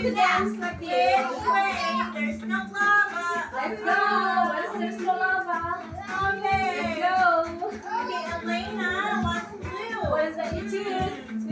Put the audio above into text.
to dance like this. Wait, there's no lava. Let's go. What is there's no lava? Okay. Let's go. Okay, Elena wants blue. What is that you choose?